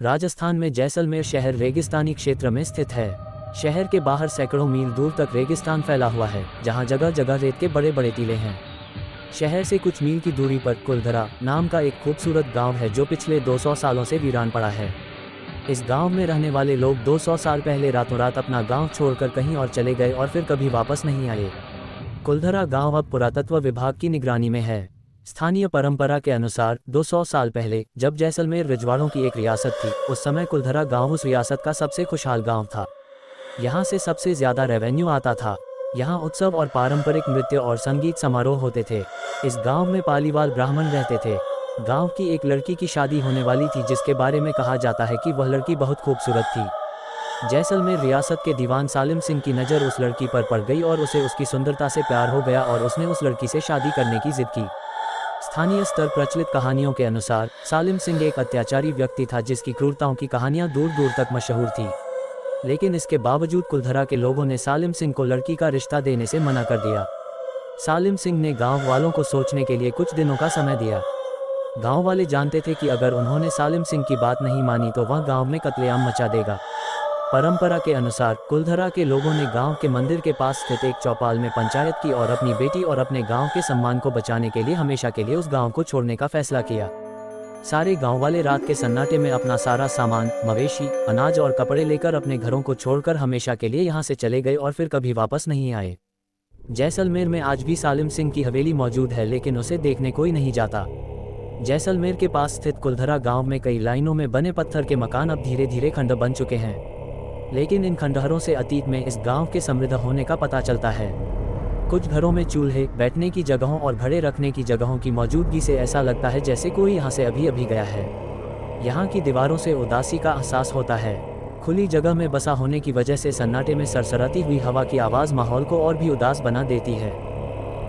राजस्थान में जैसलमेर शहर रेगिस्तानी क्षेत्र में स्थित है। शहर के बाहर सैकड़ों मील दूर तक रेगिस्तान फैला हुआ है, जहां जगह जगह रेत के बड़े बड़े टीले हैं। शहर से कुछ मील की दूरी पर कुलधरा नाम का एक खूबसूरत गांव है जो पिछले 200 सालों से वीरान पड़ा है। इस गांव में रहने वाले लोग 200 साल पहले रातों रात अपना गांव छोड़कर कहीं और चले गए और फिर कभी वापस नहीं आए। कुलधरा गांव अब पुरातत्व विभाग की निगरानी में है। स्थानीय परंपरा के अनुसार 200 साल पहले जब जैसलमेर रजवाड़ों की एक रियासत थी, उस समय कुलधरा गांव उस रियासत का सबसे खुशहाल गांव था। यहाँ से सबसे ज्यादा रेवेन्यू आता था। यहाँ उत्सव और पारंपरिक नृत्य और संगीत समारोह होते थे। इस गांव में पालीवाल ब्राह्मण रहते थे। गांव की एक लड़की की शादी होने वाली थी, जिसके बारे में कहा जाता है कि वह लड़की बहुत खूबसूरत थी। जैसलमेर रियासत के दीवान सालिम सिंह की नज़र उस लड़की पर पड़ गई और उसे उसकी सुंदरता से प्यार हो गया और उसने उस लड़की से शादी करने की जिद की। स्थानीय स्तर प्रचलित कहानियों के अनुसार सालिम सिंह एक अत्याचारी व्यक्ति था, जिसकी क्रूरताओं की कहानियां दूर दूर तक मशहूर थी। लेकिन इसके बावजूद कुलधरा के लोगों ने सालिम सिंह को लड़की का रिश्ता देने से मना कर दिया। सालिम सिंह ने गांव वालों को सोचने के लिए कुछ दिनों का समय दिया। गांव वाले जानते थे कि अगर उन्होंने सालिम सिंह की बात नहीं मानी तो वह गांव में कत्लेआम मचा देगा। परंपरा के अनुसार कुलधरा के लोगों ने गांव के मंदिर के पास स्थित एक चौपाल में पंचायत की और अपनी बेटी और अपने गांव के सम्मान को बचाने के लिए हमेशा के लिए उस गांव को छोड़ने का फैसला किया। सारे गांव वाले रात के सन्नाटे में अपना सारा सामान, मवेशी, अनाज और कपड़े लेकर अपने घरों को छोड़कर हमेशा के लिए यहां से चले गए और फिर कभी वापस नहीं आए। जैसलमेर में आज भी सालिम सिंह की हवेली मौजूद है, लेकिन उसे देखने कोई नहीं जाता। जैसलमेर के पास स्थित कुलधरा गांव में कई लाइनों में बने पत्थर के मकान अब धीरे धीरे खंडर बन चुके हैं, लेकिन इन खंडहरों से अतीत में इस गांव के समृद्ध होने का पता चलता है। कुछ घरों में चूल्हे, बैठने की जगहों और घड़े रखने की जगहों की मौजूदगी से ऐसा लगता है जैसे कोई यहाँ से अभी अभी गया है। यहाँ की दीवारों से उदासी का एहसास होता है। खुली जगह में बसा होने की वजह से सन्नाटे में सरसराती हुई हवा की आवाज़ माहौल को और भी उदास बना देती है।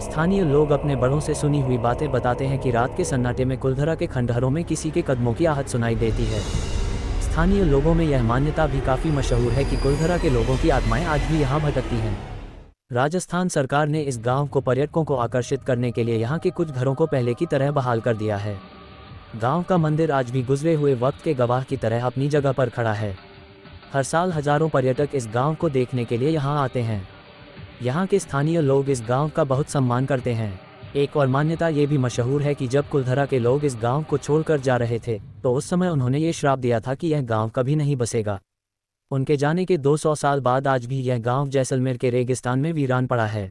स्थानीय लोग अपने बड़ों से सुनी हुई बातें बताते हैं कि रात के सन्नाटे में कुलधरा के खंडहरों में किसी के कदमों की आहट सुनाई देती है। स्थानीय लोगों में यह मान्यता भी काफ़ी मशहूर है कि कुलधरा के लोगों की आत्माएं आज भी यहाँ भटकती हैं। राजस्थान सरकार ने इस गांव को पर्यटकों को आकर्षित करने के लिए यहाँ के कुछ घरों को पहले की तरह बहाल कर दिया है। गांव का मंदिर आज भी गुजरे हुए वक्त के गवाह की तरह अपनी जगह पर खड़ा है। हर साल हजारों पर्यटक इस गांव को देखने के लिए यहाँ आते हैं। यहाँ के स्थानीय लोग इस गांव का बहुत सम्मान करते हैं। एक और मान्यता ये भी मशहूर है कि जब कुलधरा के लोग इस गांव को छोड़कर जा रहे थे तो उस समय उन्होंने ये श्राप दिया था कि यह गांव कभी नहीं बसेगा। उनके जाने के 200 साल बाद आज भी यह गांव जैसलमेर के रेगिस्तान में वीरान पड़ा है।